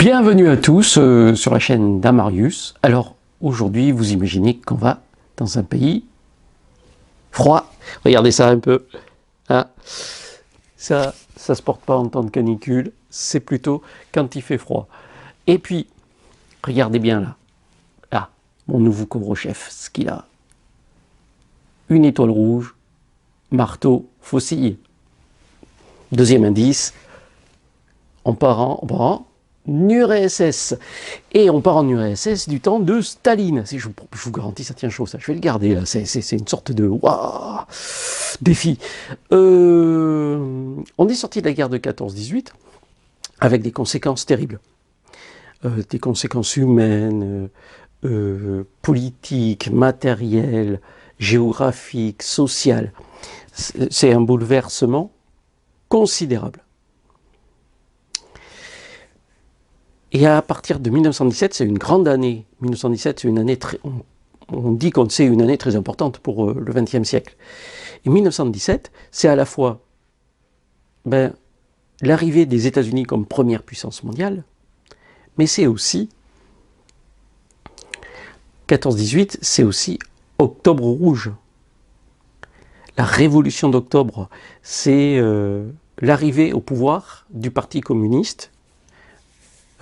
Bienvenue à tous sur la chaîne d'Amarius. Alors aujourd'hui, vous imaginez qu'on va dans un pays froid. Regardez ça un peu. Hein, ça se porte pas en temps de canicule. C'est plutôt quand il fait froid. Et puis, regardez bien là. Là, mon nouveau couvre-chef, ce qu'il a. Une étoile rouge, marteau, faucille. Deuxième indice, on part en URSS. Et on part en URSS du temps de Staline. Je vous garantis, ça tient chaud, ça. Je vais le garder, là. C'est une sorte de waouh, défi. On est sorti de la guerre de 14-18 avec des conséquences terribles. Des conséquences humaines, politiques, matérielles, géographiques, sociales. C'est un bouleversement considérable. Et à partir de 1917, c'est une grande année. 1917, c'est une année très... On dit que c'est une année très importante pour le XXe siècle. Et 1917, c'est à la fois l'arrivée des États-Unis comme première puissance mondiale, mais c'est aussi... 14-18, c'est aussi Octobre Rouge. La révolution d'octobre, c'est l'arrivée au pouvoir du Parti communiste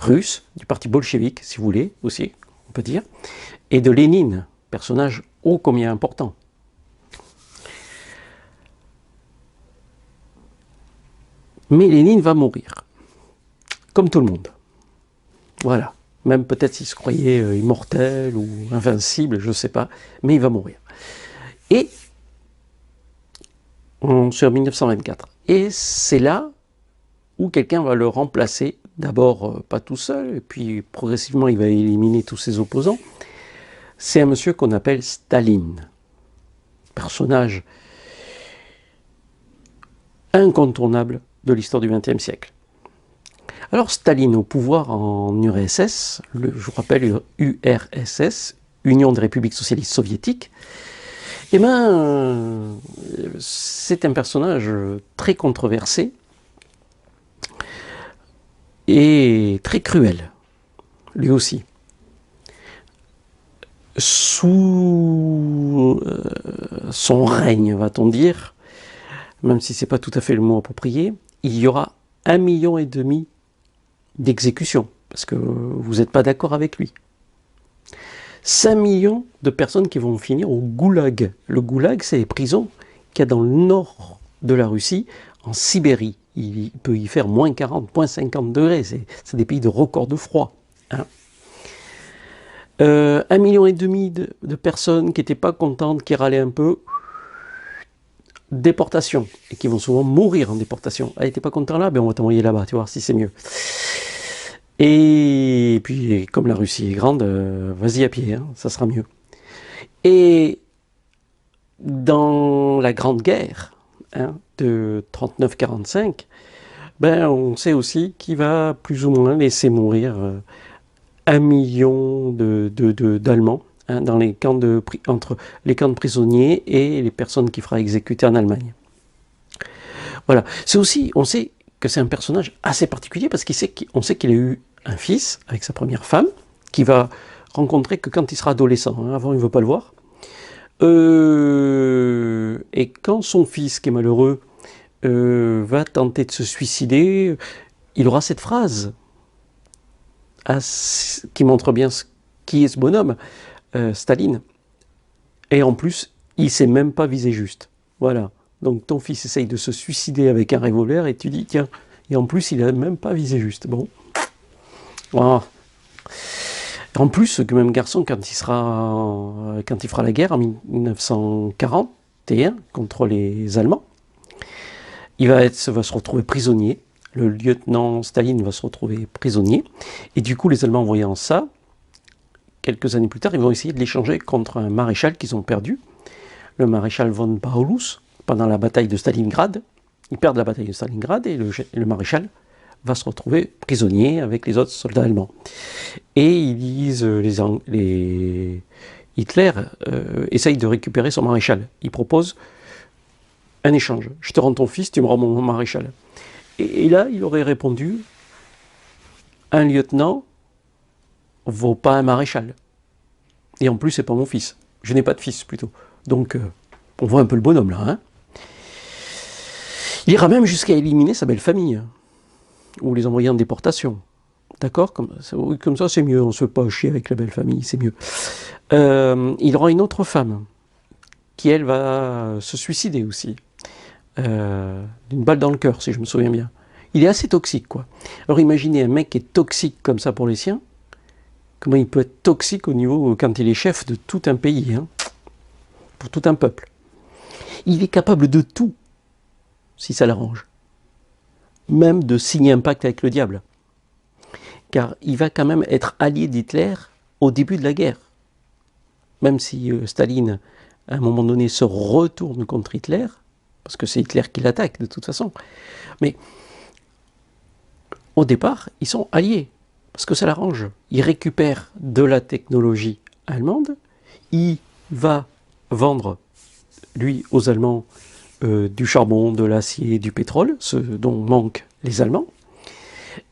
russe, du parti bolchevique, si vous voulez, aussi, on peut dire, et de Lénine, personnage ô combien important. Mais Lénine va mourir, comme tout le monde. Voilà. Même peut-être s'il se croyait immortel ou invincible, je ne sais pas, mais il va mourir. Et sur 1924. Et c'est là où quelqu'un va le remplacer. D'abord, pas tout seul, et puis progressivement, il va éliminer tous ses opposants. C'est un monsieur qu'on appelle Staline. Personnage incontournable de l'histoire du XXe siècle. Alors, Staline au pouvoir en URSS, je vous rappelle URSS, Union des Républiques Socialistes Soviétiques, eh bien, c'est un personnage très controversé, et très cruel, lui aussi. Sous son règne, va-t-on dire, même si ce n'est pas tout à fait le mot approprié, il y aura 1,5 million d'exécutions, parce que vous n'êtes pas d'accord avec lui. 5 millions de personnes qui vont finir au goulag. Le goulag, c'est les prisons qu'il y a dans le nord de la Russie, en Sibérie. Il peut y faire moins 40, moins 50 degrés. C'est des pays de record de froid. Hein. 1,5 million de personnes qui n'étaient pas contentes, qui râlaient un peu. Déportation. Et qui vont souvent mourir en déportation. Ah, t'es pas content là? Ben on va t'envoyer là-bas, tu vois, si c'est mieux. Et puis, comme la Russie est grande, vas-y à pied, hein, ça sera mieux. Et dans la Grande Guerre, hein, de 39-45, on sait aussi qu'il va plus ou moins laisser mourir 1 million d'Allemands hein, dans les camps entre les camps de prisonniers et les personnes qu'il fera exécuter en Allemagne. Voilà. C'est aussi, on sait que c'est un personnage assez particulier parce qu'on sait qu'il a eu un fils avec sa première femme, qui va rencontrer que quand il sera adolescent. Hein, avant, il ne veut pas le voir. Et quand son fils, qui est malheureux, va tenter de se suicider, il aura cette phrase qui montre bien qui est ce bonhomme, Staline. Et en plus, il ne sait même pas viser juste. Voilà. Donc ton fils essaye de se suicider avec un revolver et tu dis, tiens, et en plus, il n'a même pas visé juste. Bon. Voilà. En plus, ce même garçon, quand il fera la guerre en 1941 contre les Allemands, il va se retrouver prisonnier. Le lieutenant Staline va se retrouver prisonnier. Et du coup, les Allemands, voyant ça, quelques années plus tard, ils vont essayer de l'échanger contre un maréchal qu'ils ont perdu, le maréchal von Paulus, pendant la bataille de Stalingrad. Ils perdent la bataille de Stalingrad et le maréchal va se retrouver prisonnier avec les autres soldats allemands. Et ils disent, Hitler essaye de récupérer son maréchal. Il propose un échange. Je te rends ton fils, tu me rends mon maréchal. Et là, il aurait répondu un lieutenant vaut pas un maréchal. Et en plus, c'est pas mon fils. Je n'ai pas de fils, plutôt. Donc, on voit un peu le bonhomme, là. Hein, il ira même jusqu'à éliminer sa belle famille. Ou les envoyer en déportation. D'accord, comme ça, c'est mieux. On se fait pas chier avec la belle famille, c'est mieux. Il aura une autre femme, qui, elle, va se suicider aussi. D'une balle dans le cœur, si je me souviens bien. Il est assez toxique, quoi. Alors imaginez un mec qui est toxique comme ça pour les siens, comment il peut être toxique au niveau, quand il est chef de tout un pays, hein, pour tout un peuple. Il est capable de tout, si ça l'arrange. Même de signer un pacte avec le diable. Car il va quand même être allié d'Hitler au début de la guerre. Même si Staline, à un moment donné, se retourne contre Hitler, parce que c'est Hitler qui l'attaque de toute façon. Mais au départ, ils sont alliés, parce que ça l'arrange. Il récupère de la technologie allemande, il va vendre, lui, aux Allemands, du charbon, de l'acier, du pétrole, ce dont manquent les Allemands,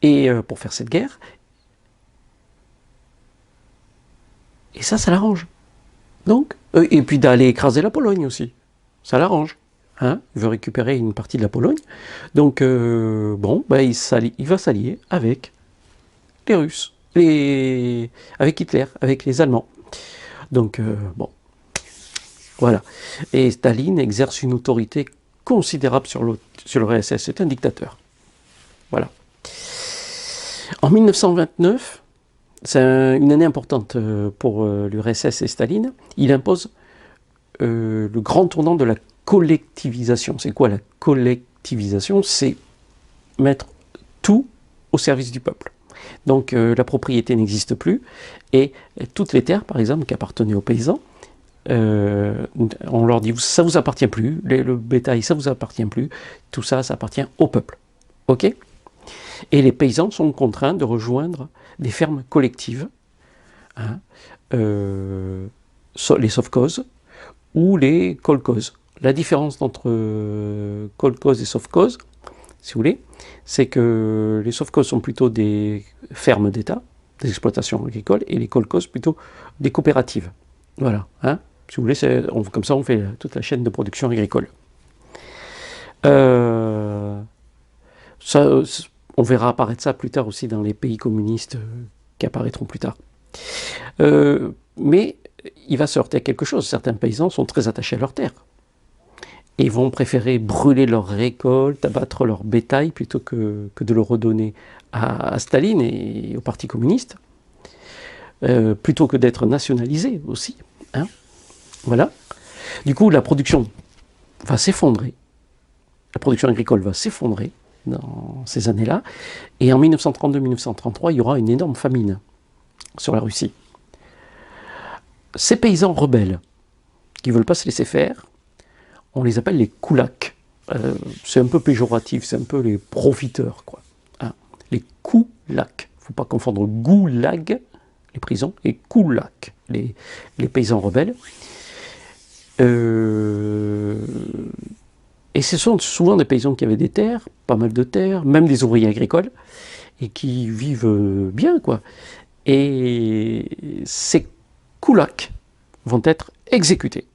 et pour faire cette guerre. Et ça l'arrange. Donc, et puis d'aller écraser la Pologne aussi, ça l'arrange. Hein, il veut récupérer une partie de la Pologne. Donc, bon, ben, il va s'allier avec les Russes, avec Hitler, avec les Allemands. Donc, bon, voilà. Et Staline exerce une autorité considérable sur l'URSS. C'est un dictateur. Voilà. En 1929, c'est une année importante pour l'URSS et Staline. Il impose le grand tournant de la collectivisation. C'est quoi la collectivisation? C'est mettre tout au service du peuple. Donc la propriété n'existe plus et toutes les terres, par exemple, qui appartenaient aux paysans, on leur dit ça vous appartient plus, le bétail ça vous appartient plus, tout ça, ça appartient au peuple. Ok? Et les paysans sont contraints de rejoindre des fermes collectives, hein, les sovkhozes ou les kolkhozes. La différence entre kolkhoz et sovkhoz, si vous voulez, c'est que les sovkhozes sont plutôt des fermes d'État, des exploitations agricoles, et les kolkhozes plutôt des coopératives. Voilà, hein, si vous voulez, comme ça on fait toute la chaîne de production agricole. Ça, on verra apparaître ça plus tard aussi dans les pays communistes qui apparaîtront plus tard. Mais il va se heurter à quelque chose. Certains paysans sont très attachés à leurs terres. Et vont préférer brûler leurs récoltes, abattre leur bétail, plutôt que de le redonner à Staline et au Parti communiste, plutôt que d'être nationalisés aussi. Hein, voilà. Du coup, la production va s'effondrer. La production agricole va s'effondrer dans ces années-là. Et en 1932-1933, il y aura une énorme famine sur la Russie. Ces paysans rebelles, qui ne veulent pas se laisser faire, on les appelle les koulaks. C'est un peu péjoratif, c'est un peu les profiteurs, quoi. Hein, les koulaks. Il ne faut pas confondre goulag, les prisons, et koulaks, les paysans rebelles. Et ce sont souvent des paysans qui avaient des terres, pas mal de terres, même des ouvriers agricoles, et qui vivent bien, quoi. Et ces koulaks vont être exécutés.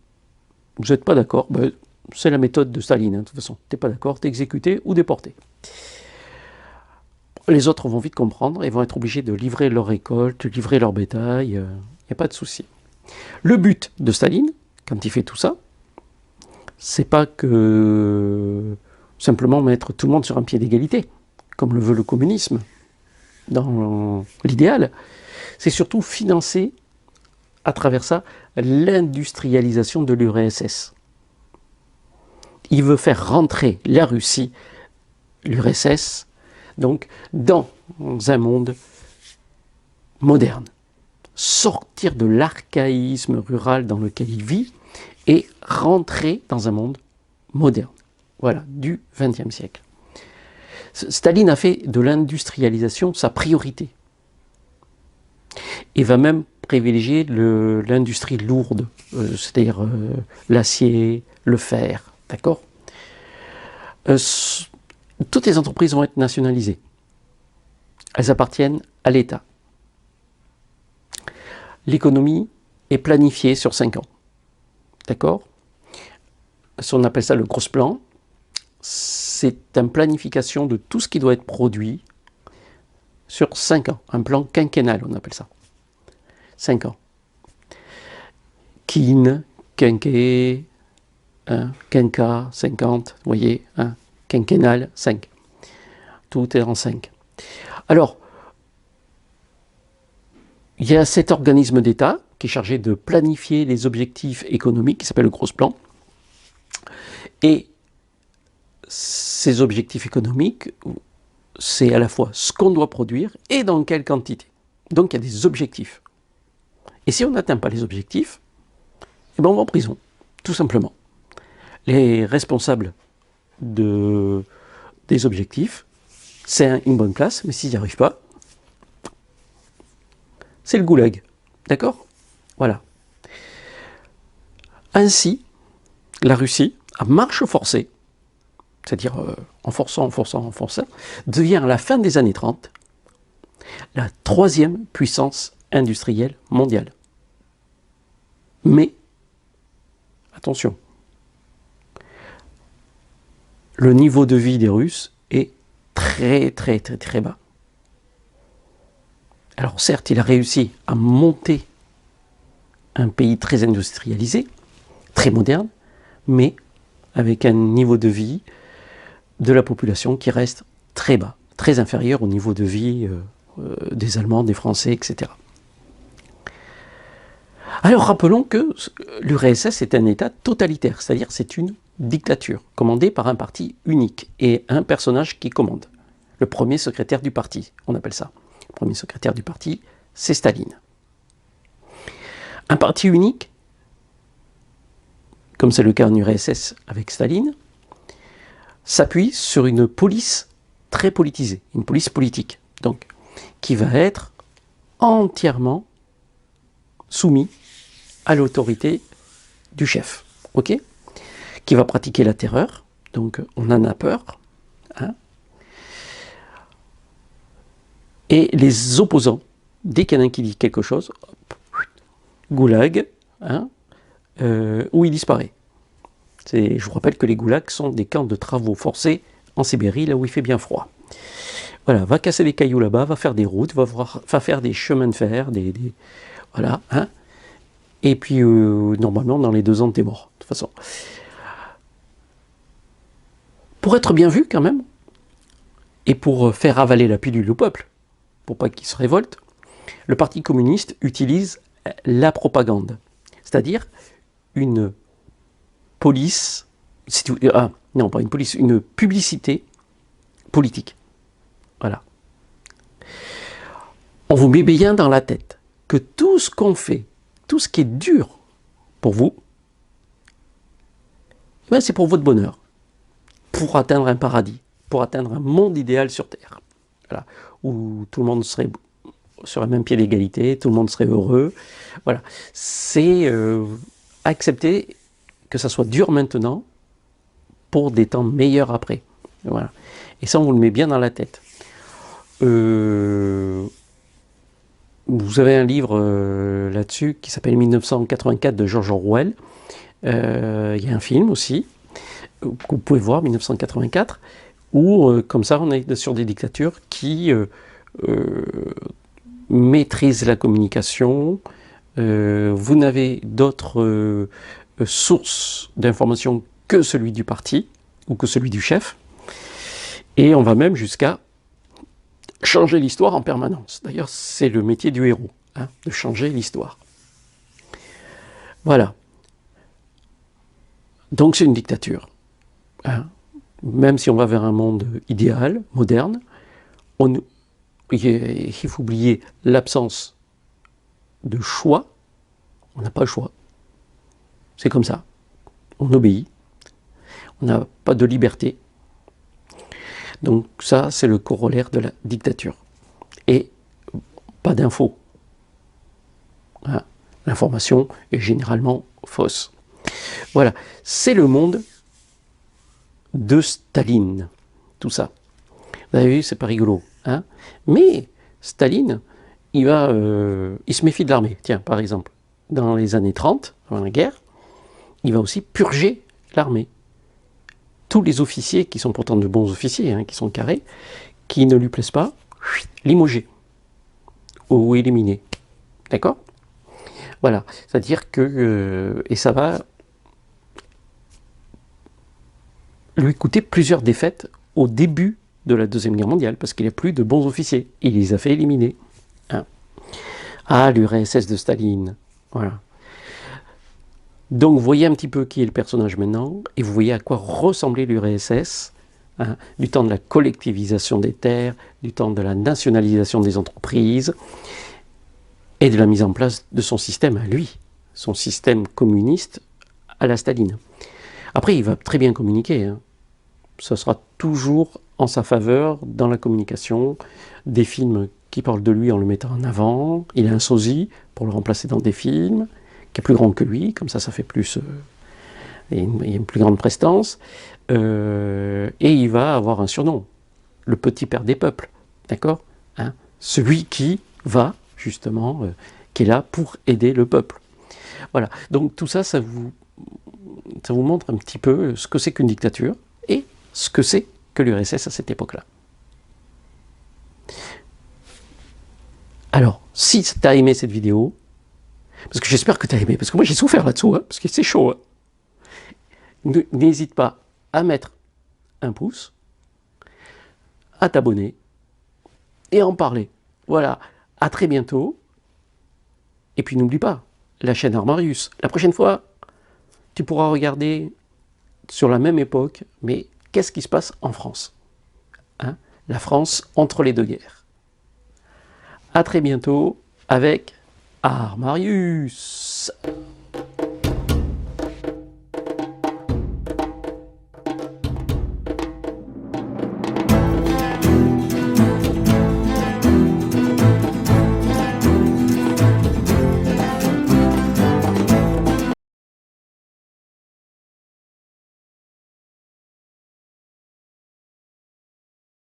Vous n'êtes pas d'accord, ben, c'est la méthode de Staline, hein, de toute façon. Tu n'es pas d'accord, tu es exécuté ou déporté. Les autres vont vite comprendre et vont être obligés de livrer leur récolte, livrer leur bétail, il n'y a pas de souci. Le but de Staline, quand il fait tout ça, c'est pas que simplement mettre tout le monde sur un pied d'égalité, comme le veut le communisme, dans l'idéal. C'est surtout financer, à travers ça, l'industrialisation de l'URSS. Il veut faire rentrer la Russie, l'URSS, donc, dans un monde moderne. Sortir de l'archaïsme rural dans lequel il vit et rentrer dans un monde moderne. Voilà, du XXe siècle. Staline a fait de l'industrialisation sa priorité. Et va même privilégier l'industrie lourde, c'est-à-dire l'acier, le fer, d'accord ? Toutes les entreprises vont être nationalisées. elles appartiennent à l'État. L'économie est planifiée sur 5 ans. D'accord? On appelle ça le gros plan. C'est une planification de tout ce qui doit être produit sur 5 ans. Un plan quinquennal, on appelle ça. 5 ans. Quin, quinquet, quinca, 50, vous voyez, quinquennal, 5. Tout est en 5. Alors, il y a cet organisme d'État qui est chargé de planifier les objectifs économiques, qui s'appelle le gros plan. Et ces objectifs économiques, c'est à la fois ce qu'on doit produire et dans quelle quantité. Donc il y a des objectifs. Et si on n'atteint pas les objectifs, eh ben on va en prison, tout simplement. Les responsables des objectifs, c'est une bonne place, mais s'ils n'y arrivent pas, c'est le goulag. D'accord? Voilà. Ainsi, la Russie, à marche forcée, c'est-à-dire en forçant, devient à la fin des années 30 la 3e puissance industrielle mondiale. Mais, attention, le niveau de vie des Russes est très bas. Alors certes, il a réussi à monter un pays très industrialisé, très moderne, mais avec un niveau de vie de la population qui reste très bas, très inférieur au niveau de vie des Allemands, des Français, etc. Alors rappelons que l'URSS est un État totalitaire, c'est-à-dire c'est une dictature, commandée par un parti unique et un personnage qui commande. Le premier secrétaire du parti, on appelle ça. Le premier secrétaire du parti, c'est Staline. Un parti unique, comme c'est le cas en URSS avec Staline, s'appuie sur une police très politisée, une police politique, donc, qui va être entièrement soumis à l'autorité du chef, ok? Qui va pratiquer la terreur, donc on en a peur, hein? Et les opposants, dès qu'il y en a un qui dit quelque chose, hop, goulag, hein, où il disparaît. Je vous rappelle que les goulags sont des camps de travaux forcés en Sibérie, là où il fait bien froid. Voilà, va casser des cailloux là-bas, va faire des routes, va faire des chemins de fer, voilà, hein. Et puis, normalement, dans les 2 ans, t'es mort, de toute façon. Pour être bien vu, quand même, et pour faire avaler la pilule au peuple, pour pas qu'il se révolte, le Parti communiste utilise la propagande, c'est-à-dire une police, non pas une police, une publicité politique. Voilà. On vous met bien dans la tête que tout ce qu'on fait, tout ce qui est dur pour vous, ben c'est pour votre bonheur, pour atteindre un paradis, pour atteindre un monde idéal sur Terre, voilà, où tout le monde serait sur le même pied d'égalité, tout le monde serait heureux. Voilà, c'est accepter que ça soit dur maintenant pour des temps meilleurs après. Voilà. Et ça, on vous le met bien dans la tête. Vous avez un livre là-dessus qui s'appelle 1984 de George Orwell. Il y a un film aussi que vous pouvez voir, 1984, où comme ça on est sur des dictatures qui maîtrisent la communication. Vous n'avez d'autres sources d'informations que celui du parti ou que celui du chef. Et on va même jusqu'à changer l'histoire en permanence. D'ailleurs, c'est le métier du héros, hein, de changer l'histoire. Voilà. Donc c'est une dictature. Hein. Même si on va vers un monde idéal, moderne, il faut oublier l'absence de choix. On n'a pas le choix. C'est comme ça. On obéit. On n'a pas de liberté. Donc ça, c'est le corollaire de la dictature. Et pas d'infos. Hein. L'information est généralement fausse. Voilà, c'est le monde de Staline, tout ça. Vous avez vu, c'est pas rigolo. Hein. Mais Staline, il se méfie de l'armée. Tiens, par exemple, dans les années 30, avant la guerre, il va aussi purger l'armée. Tous les officiers, qui sont pourtant de bons officiers, hein, qui sont carrés, qui ne lui plaisent pas, limogés ou éliminés. D'accord? Voilà, c'est-à-dire que... et ça va lui coûter plusieurs défaites au début de la Deuxième Guerre mondiale, parce qu'il n'y a plus de bons officiers. Il les a fait éliminer. Hein. Ah, l'URSS de Staline. Voilà. Donc vous voyez un petit peu qui est le personnage maintenant, et vous voyez à quoi ressemblait l'URSS, hein, du temps de la collectivisation des terres, du temps de la nationalisation des entreprises, et de la mise en place de son système à lui, son système communiste à la Staline. Après, il va très bien communiquer, hein. Ça sera toujours en sa faveur dans la communication, des films qui parlent de lui en le mettant en avant, il a un sosie pour le remplacer dans des films, qui est plus grand que lui, comme ça fait plus... il y a une plus grande prestance, et il va avoir un surnom, le petit père des peuples, d'accord, hein, celui qui va, justement, qui est là pour aider le peuple. Voilà, donc tout ça, ça vous montre un petit peu ce que c'est qu'une dictature, et ce que c'est que l'URSS à cette époque-là. Alors, si tu as aimé cette vidéo, parce que j'espère que tu as aimé, parce que moi j'ai souffert là-dessous, hein, parce que c'est chaud. Hein. N'hésite pas à mettre un pouce, à t'abonner et à en parler. Voilà, à très bientôt. Et puis n'oublie pas, la chaîne Armarius. La prochaine fois, tu pourras regarder sur la même époque, mais qu'est-ce qui se passe en France, hein? La France entre les deux guerres. À très bientôt avec Armarius.